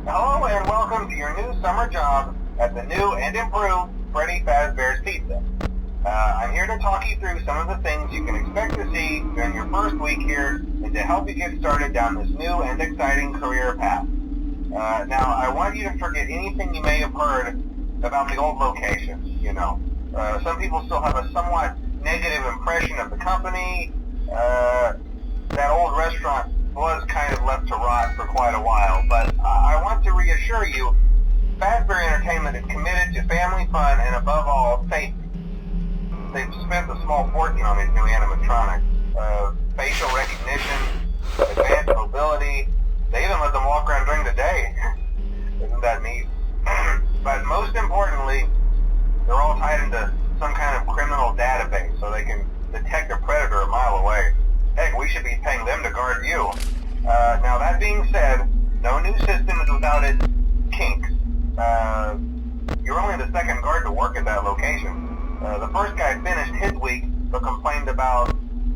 Hello and welcome to your new summer job at the new and improved Freddy Fazbear's Pizza. I'm here to talk you through some of the things you can expect to see during your first week here and to help you get started down this new and exciting career path. Now, I want you to forget anything you may have heard about the old location, you know. Some people still have a somewhat negative impression of the company. That old restaurant was kind of left to rot for quite a while, but I want to reassure you, Fazbear Entertainment is committed to family fun and above all, safety. They've spent a small fortune on these new animatronics. Facial recognition, advanced mobility, they even let them walk around during the day. Isn't that neat? But most importantly, they're all tied into some kind of criminal database so they can detect a predator a mile away. Heck, we should be paying them to guard you. Now that being said, no new system is without its kinks. You're only the second guard to work at that location. The first guy finished his week but complained about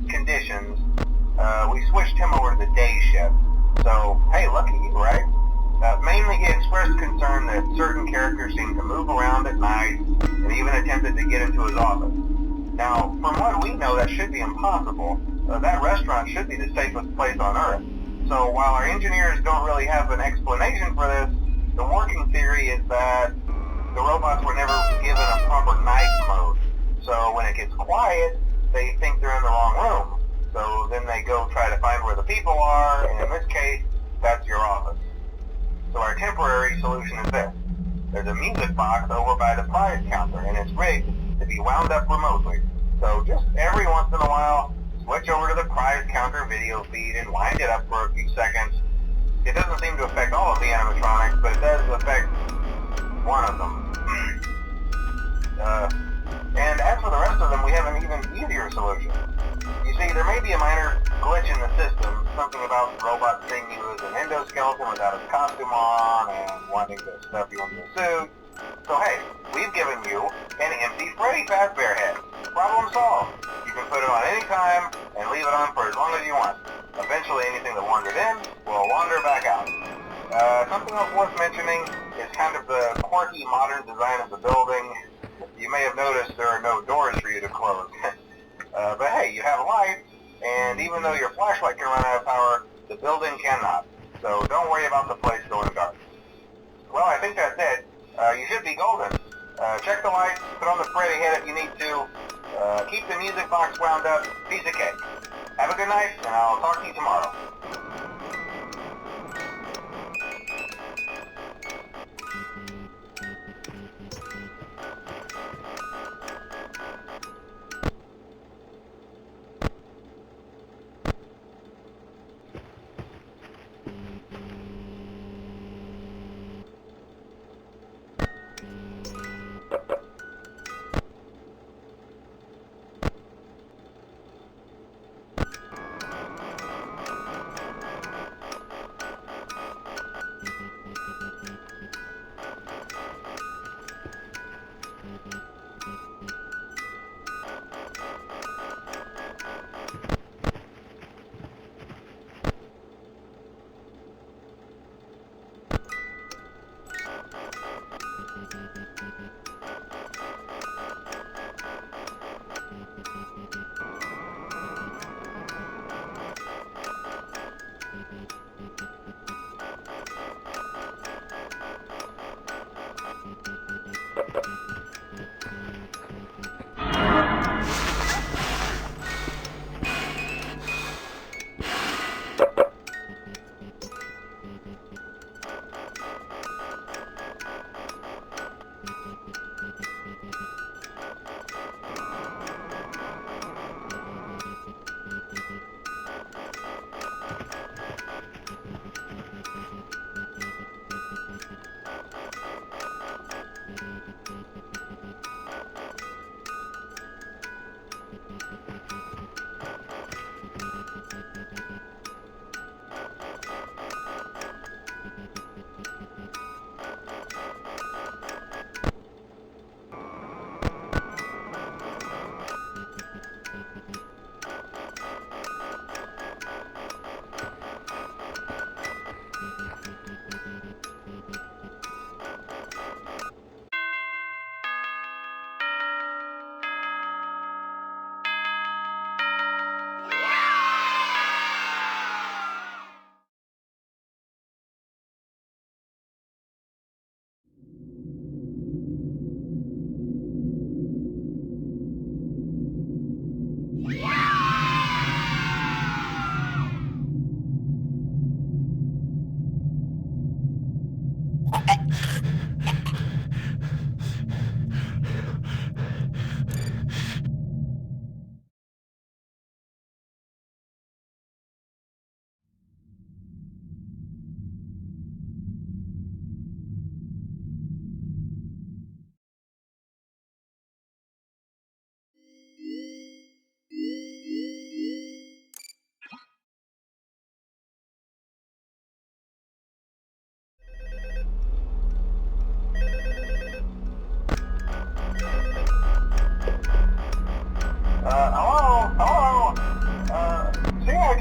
conditions. We switched him over to the day shift. So, hey, lucky you, right? Mainly he expressed concern that certain characters seemed to move around at night and even attempted to get into his office. Now, from what we know, that should be impossible. That restaurant should be the safest place on Earth. So while our engineers don't really have an explanation for this, the working theory is that the robots were never given a proper night mode. So when it gets quiet, they think they're in the wrong room. So then they go try to find where the people are, and in this case, that's your office. So our temporary solution is this. There's a music box over by the prize counter, and it's rigged to be wound up remotely. So just every once in a while, switch over to the prize counter video feed and wind it up for a few seconds. It doesn't seem to affect all of the animatronics, but it does affect one of them. And as for the rest of them, we have an even easier solution. You see, there may be a minor glitch in the system, something about the robot seeing you as an endoskeleton without his costume on and wanting to stuff you into a suit. So hey, we've given you an empty Freddy Fazbear head. Problem solved. You can put it on any time and leave it on for as long as you want. Eventually anything that wandered in will wander back out. Something else worth mentioning is kind of the quirky modern design of the building. You may have noticed there are no doors for you to close. But hey, you have lights, and even though your flashlight can run out of power, the building cannot. So don't worry about the place going dark. Well, I think that's it. You should be golden. Check the lights, put on the Freddy head if you need to. Keep the music box wound up. Piece of cake. Have a good night, and I'll talk to you tomorrow.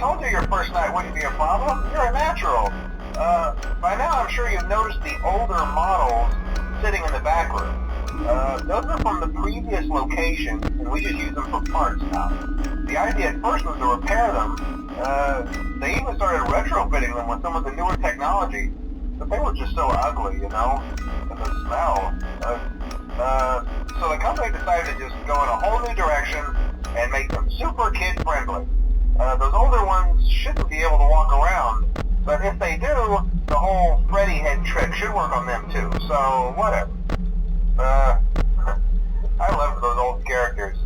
told you your first night wouldn't be a problem. You're a natural. By now I'm sure you've noticed the older models sitting in the back room. Those are from the previous location, and we just use them for parts now. The idea at first was to repair them. They even started retrofitting them with some of the newer technology, but they were just so ugly, you know, and the smell. So the company decided to just go in a whole new direction and make them super kid-friendly. Those older ones shouldn't be able to walk around, but if they do, the whole Freddy head trick should work on them too, so whatever. I loved those old characters.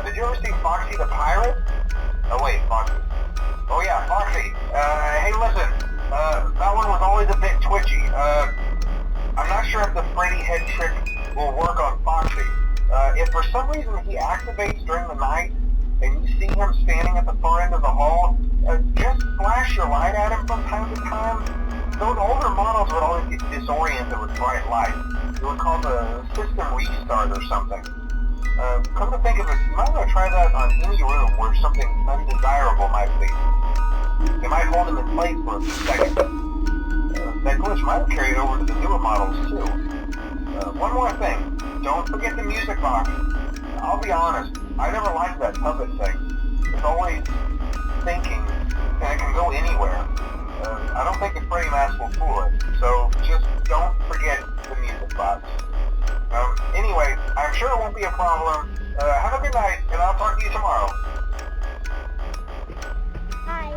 Did you ever see Foxy the Pirate? Oh wait, Foxy. Oh yeah, Foxy. Hey listen, that one was always a bit twitchy. I'm not sure if the Freddy head trick will work on Foxy. If for some reason he activates during the night, and you see him standing at the far end of the hall, just flash your light at him from time to time. Those older models would always get disoriented with bright light. It would call the system restart or something. Come to think of it, you might want to try that on any room where something undesirable might be. It might hold him in place for a few seconds. That glitch might have carried over to the newer models too. One more thing, don't forget the music box. I'll be honest, I never liked that puppet thing. It's always thinking, and it can go anywhere. I don't think the Freddy mask will fool it, so just don't forget the music box. Anyway, I'm sure it won't be a problem. Have a good night, and I'll talk to you tomorrow. Hi.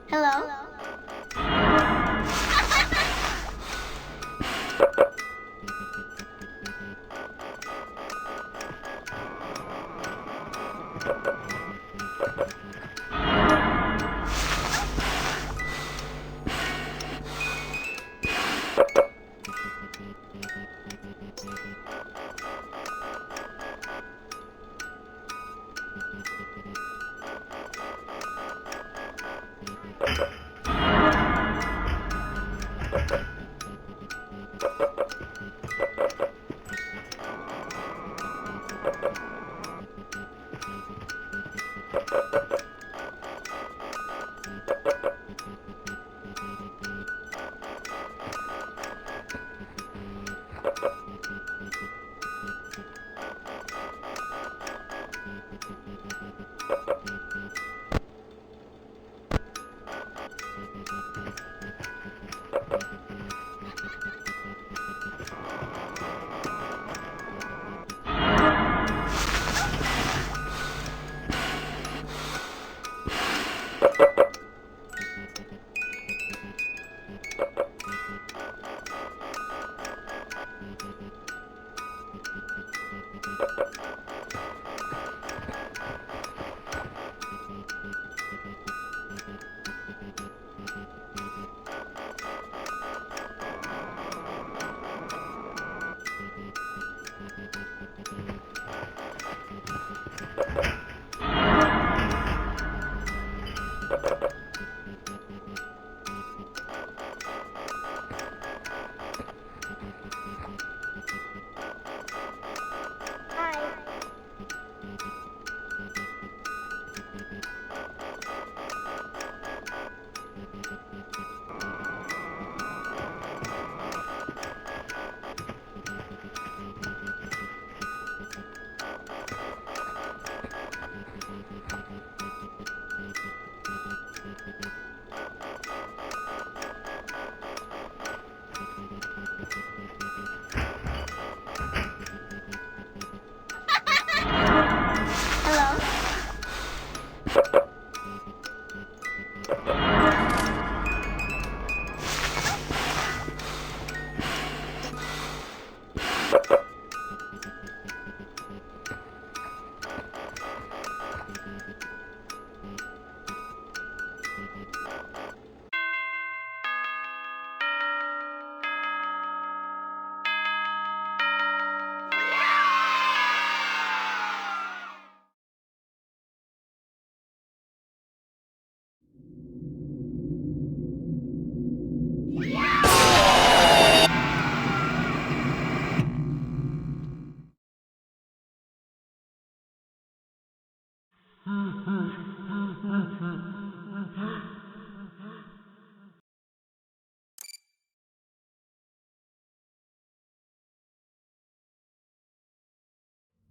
Hello?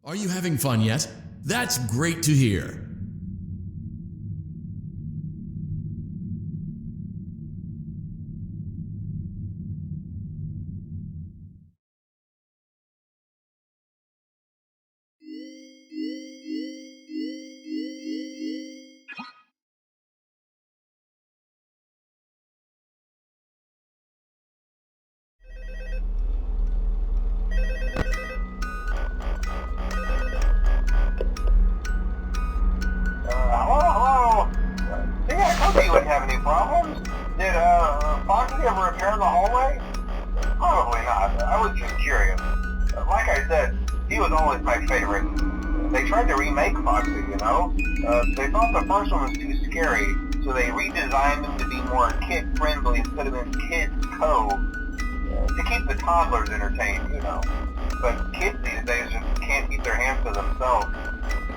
Are you having fun yet? That's great to hear. Hello? See, I told you wouldn't have any problems. Did, Foxy ever repair the hallway? Probably not. I was just curious. Like I said, he was always my favorite. They tried to remake Foxy, you know? They thought the first one was too scary, so they redesigned him to be more kid-friendly instead of in Kids Cove, to keep the toddlers entertained, you know. But kids these days just can't keep their hands to themselves.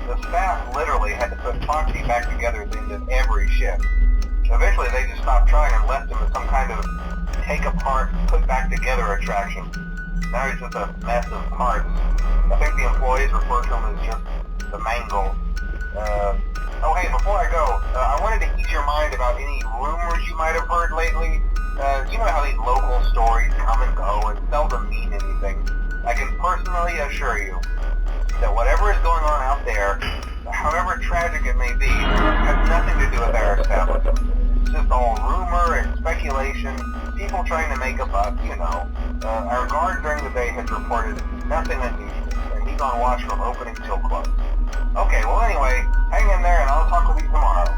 The staff literally had to put Foxy back together at the end of every shift. Eventually they just stopped trying and left him as some kind of take apart, put back together attraction. Now he's just a mess of parts. I think the employees refer to him as just the mangle. Oh hey, before I go, I wanted to ease your mind about any rumors you might have heard lately. You know how these local stories come and go and seldom mean anything. I can personally assure you that whatever is going on out there, however tragic it may be, has nothing to do with our establishment. It's just all rumor and speculation, people trying to make a buck, you know. Our guard during the day has reported nothing unusual, and he's on watch from opening till close. Okay, well anyway, hang in there and I'll talk with you tomorrow.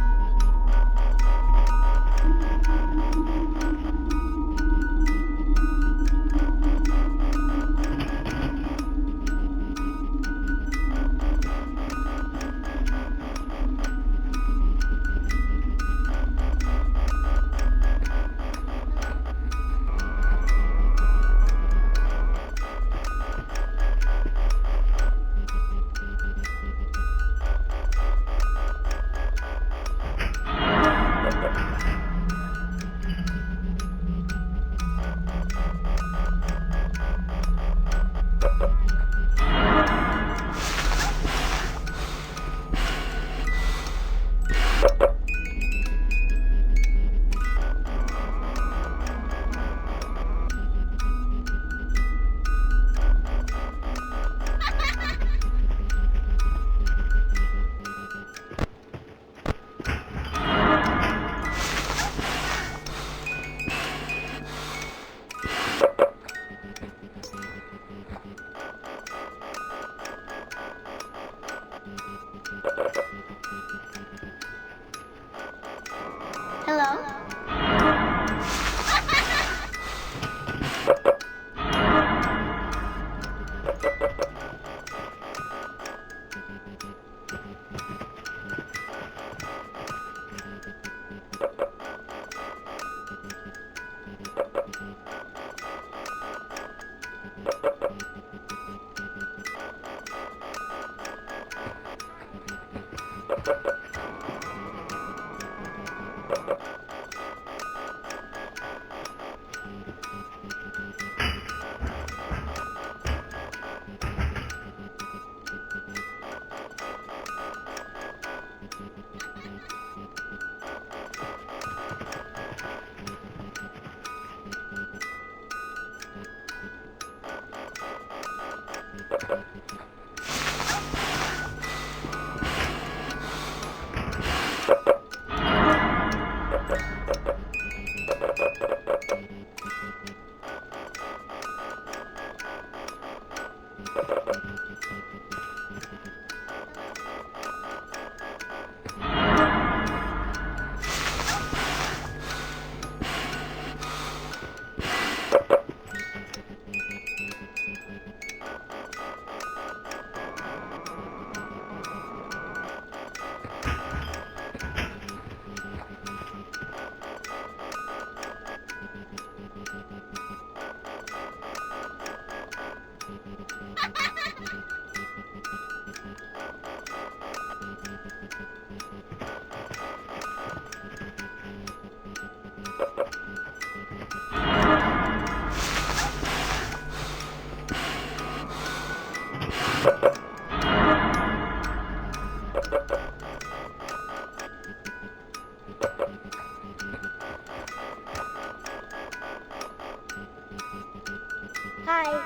Hello.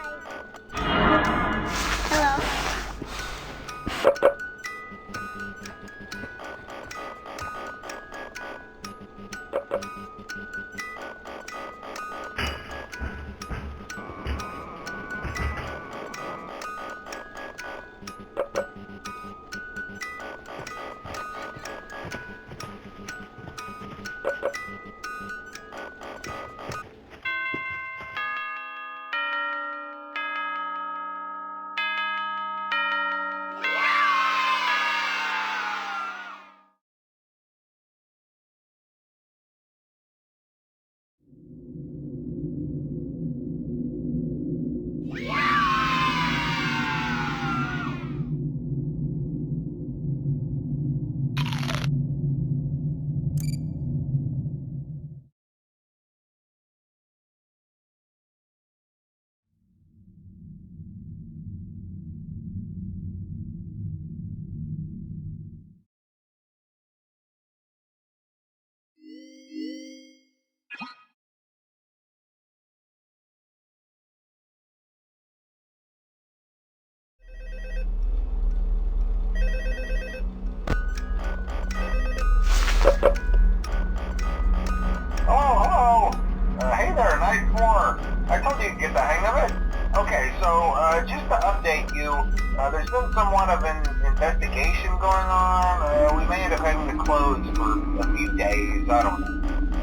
Hey there, Night 4. I told you to get the hang of it. Okay, so just to update you, there's been somewhat of an investigation going on. We may end up having to close for a few days. I don't know.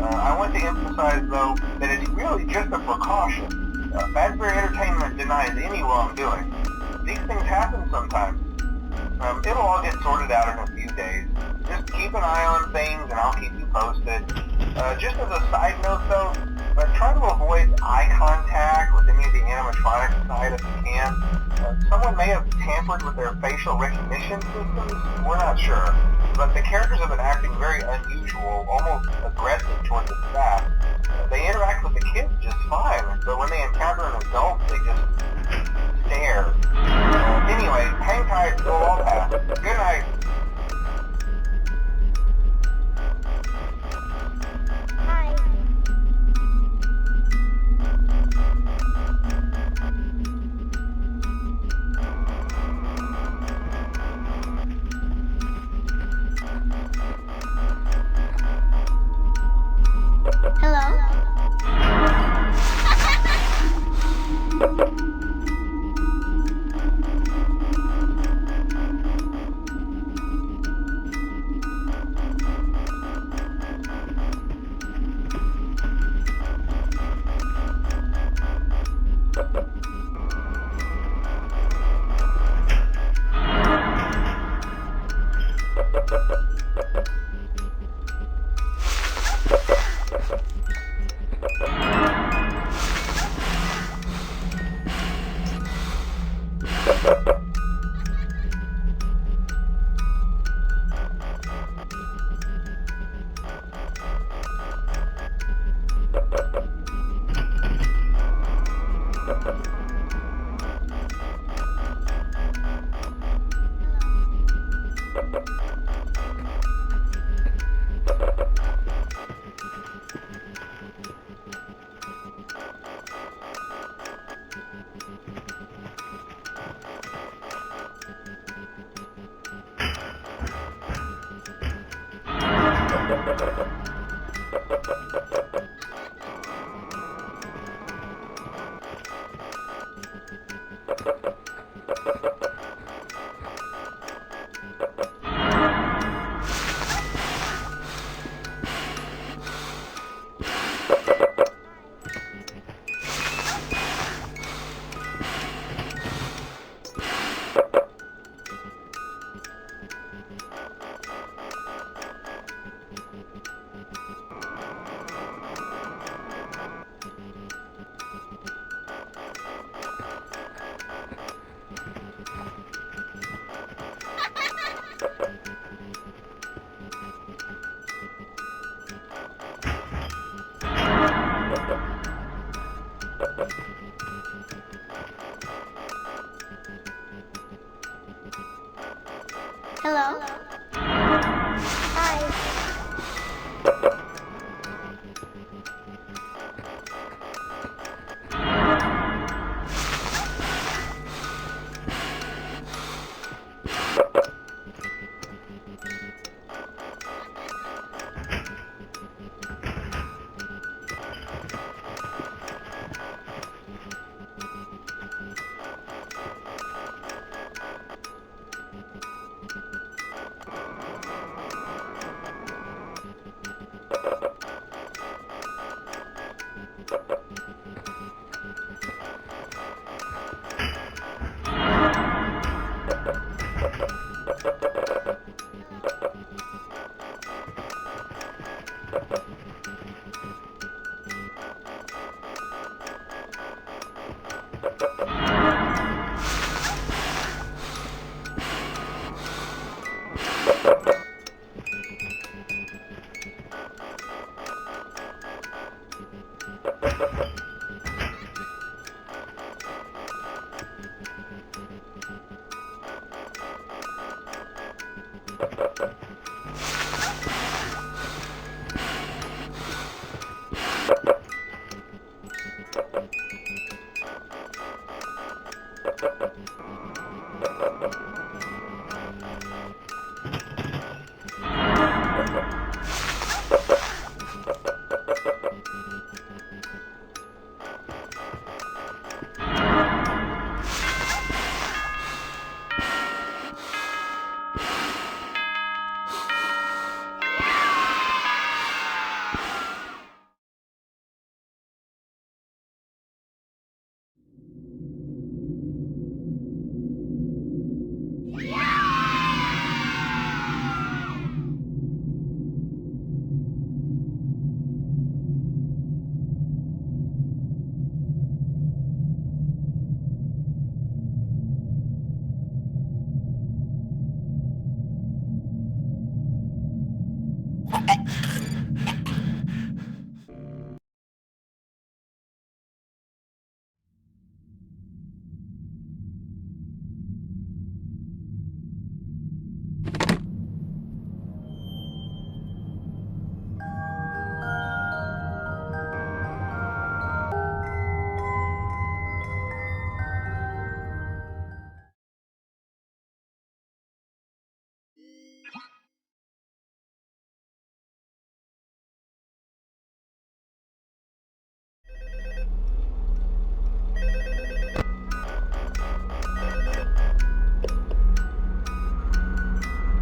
I want to emphasize, though, that it's really just a precaution. Fazbear Entertainment denies any wrongdoing. These things happen sometimes. It'll all get sorted out in a few days. Just keep an eye on things and I'll keep you posted. Just as a side note though, try to avoid eye contact with any of the animatronics side if you can. Someone may have tampered with their facial recognition systems, we're not sure. But the characters have been acting very unusual, almost aggressive towards the staff. They interact with the kids just fine, but when they encounter an adult, they just stare. Anyway, hang tight, it'll all pass. Good night. Hello? Hi.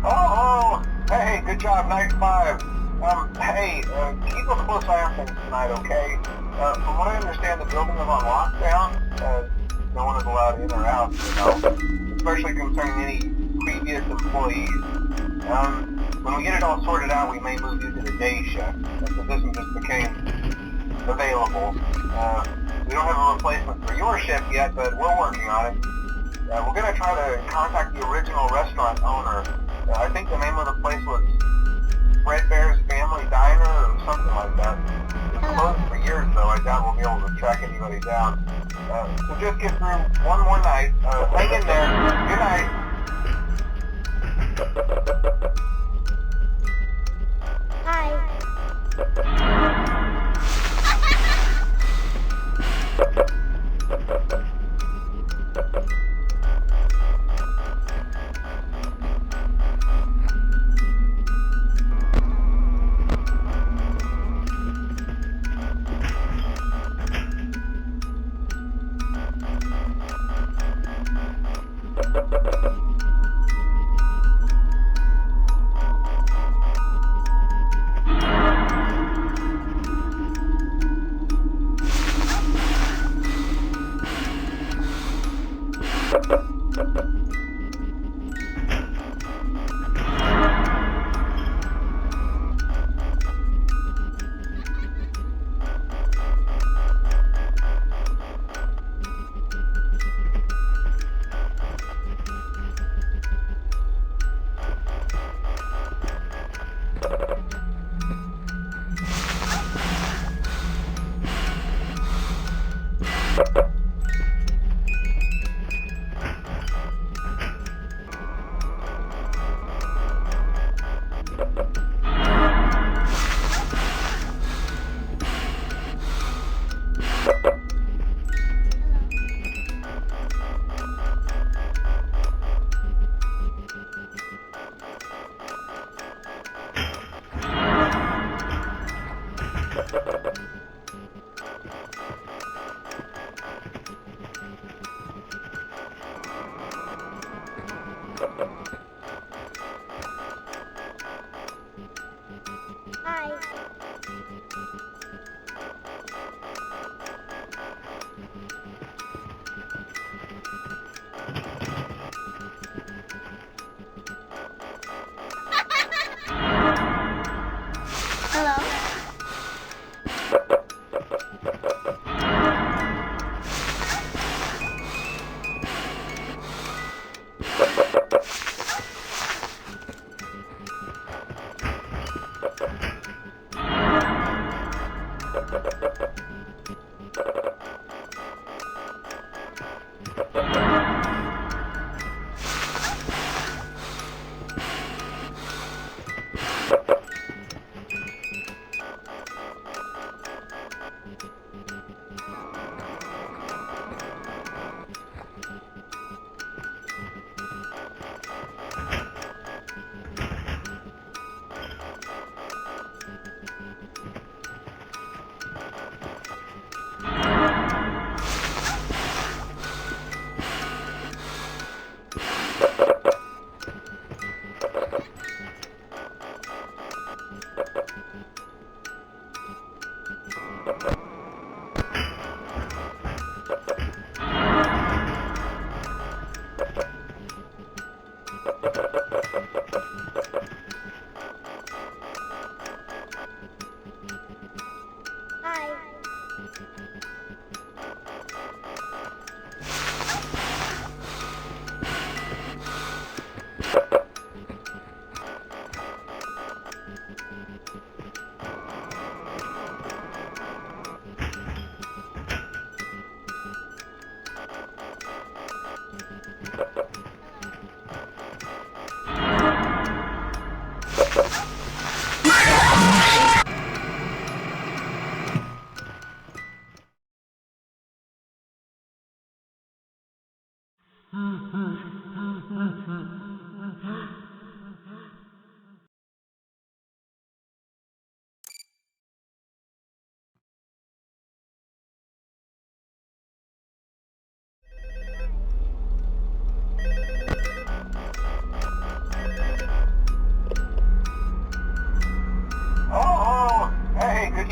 Oh, hey, good job, nice five. Hey, keep a close eye on things tonight, okay? From what I understand, the building is on lockdown. No one is allowed in or out, especially concerning any previous employees. When we get it all sorted out, we may move you to the day shift. The position just became available. We don't have a replacement for your shift yet, but we're working on it. We're going to try to contact the original restaurant owner. I think the name of the place was Freddy's Family Diner or something like that. It's closed for years, though. I doubt we'll be able to track anybody down. So just get through one more night. Hang in there. Good night. Hi. Hello?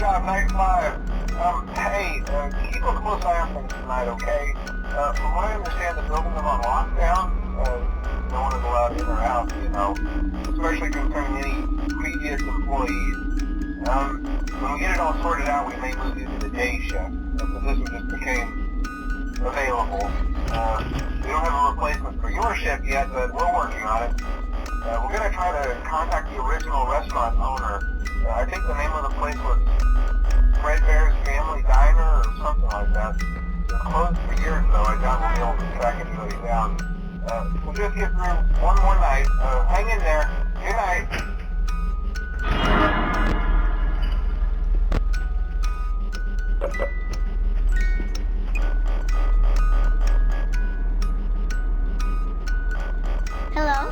job, night 5. Hey, keep a close eye on things tonight, okay? From what I understand, the building is on lockdown. No one is allowed in or out, you know, especially concerning any previous employees. When we get it all sorted out, we may move you to the day shift. The position just became available. We don't have a replacement for your shift yet, but we're working on it. We're going to try to contact the original restaurant owner. I think the name of the place was Freddy's Family Diner or something like that. It's closed for years, though. I doubt we'll be able to track anybody down. We'll just get through one more night. Hang in there. Good night. Hello?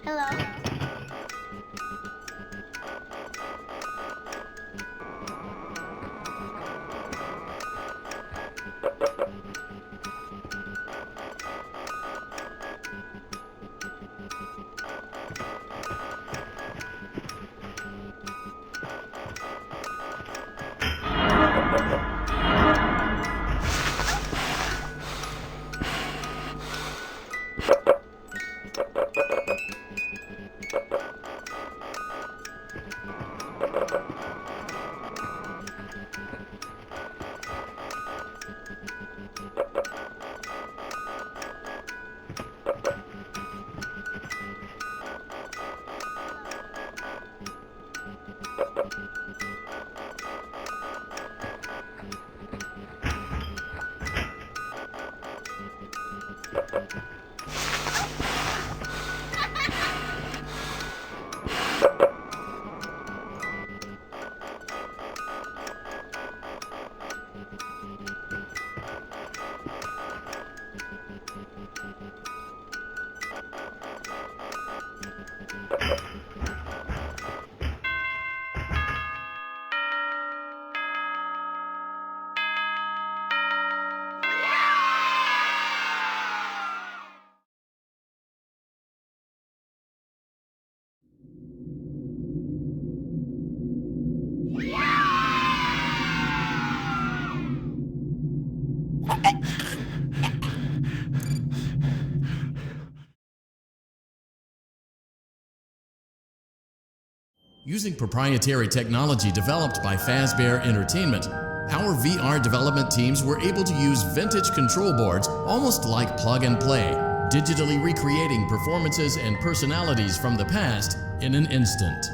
Hello? Using proprietary technology developed by Fazbear Entertainment, our VR development teams were able to use vintage control boards almost like plug and play, digitally recreating performances and personalities from the past in an instant.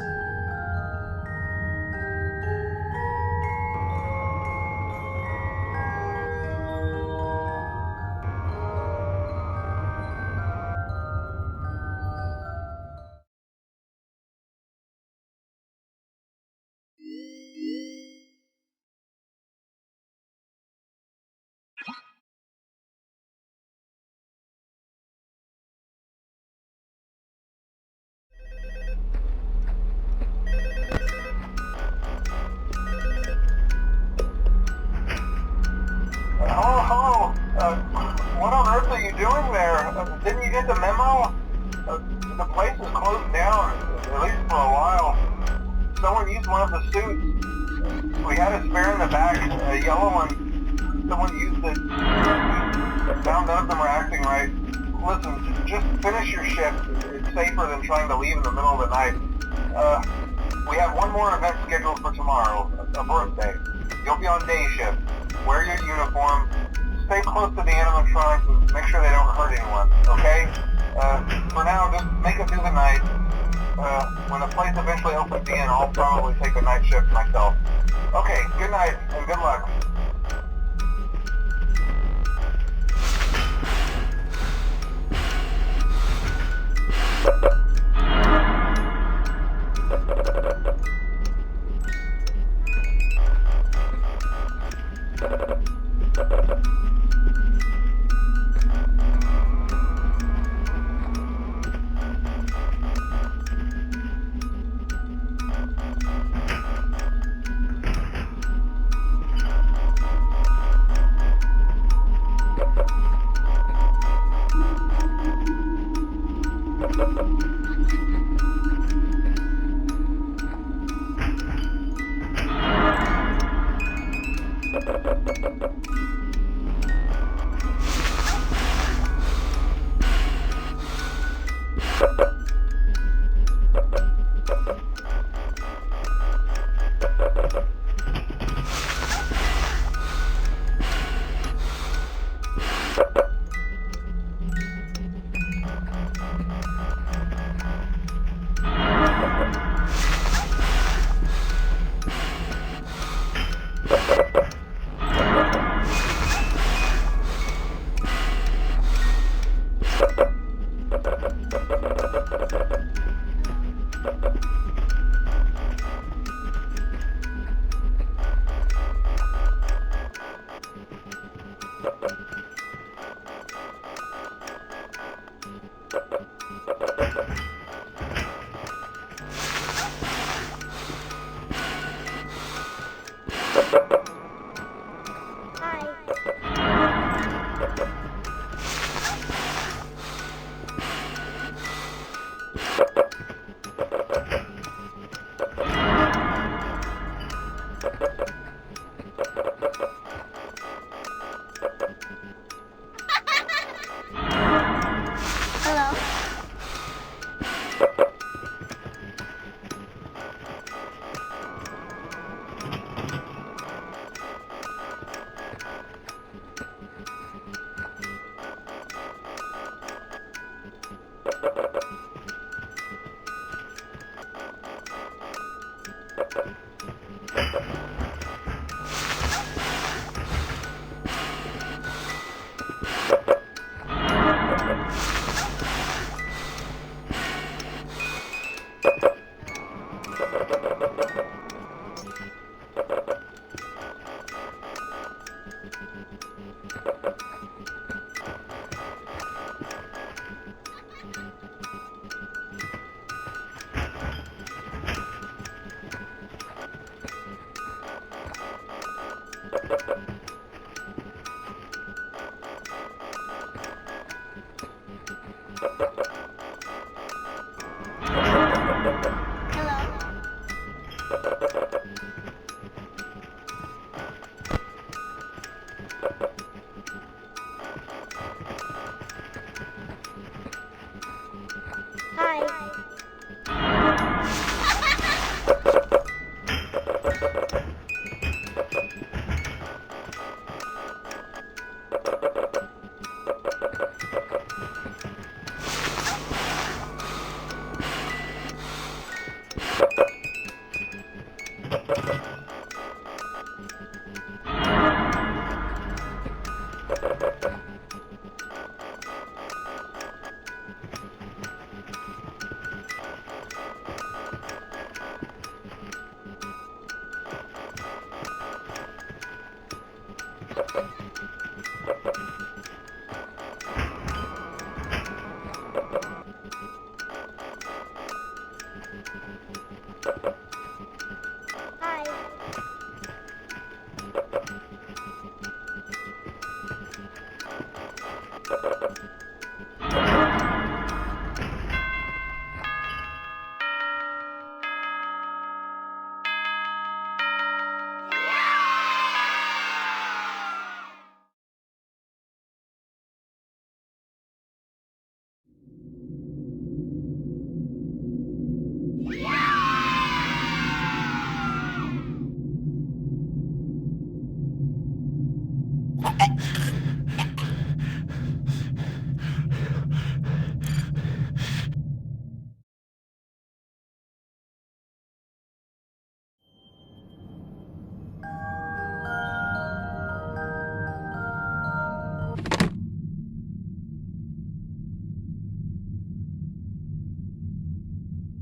Hello. What on earth are you doing there? Didn't you get the memo? The place is closed down, at least for a while. Someone used one of the suits. We had a spare in the back, a yellow one. Someone used it. Now none of them are acting right. Listen, just finish your shift. It's safer than trying to leave in the middle of the night. We have one more event scheduled for tomorrow, a birthday. You'll be on day shift. Wear your uniform. Stay close to the animatronics and make sure they don't hurt anyone, okay? For now, just make it through the night. When the place eventually opens again, I'll probably take a night shift myself. Okay, good night and good luck.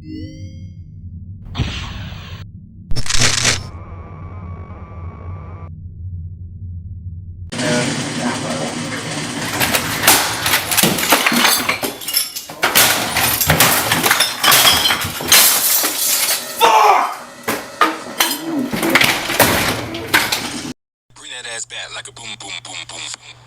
Bring that ass back like a boom, boom, boom, boom, boom.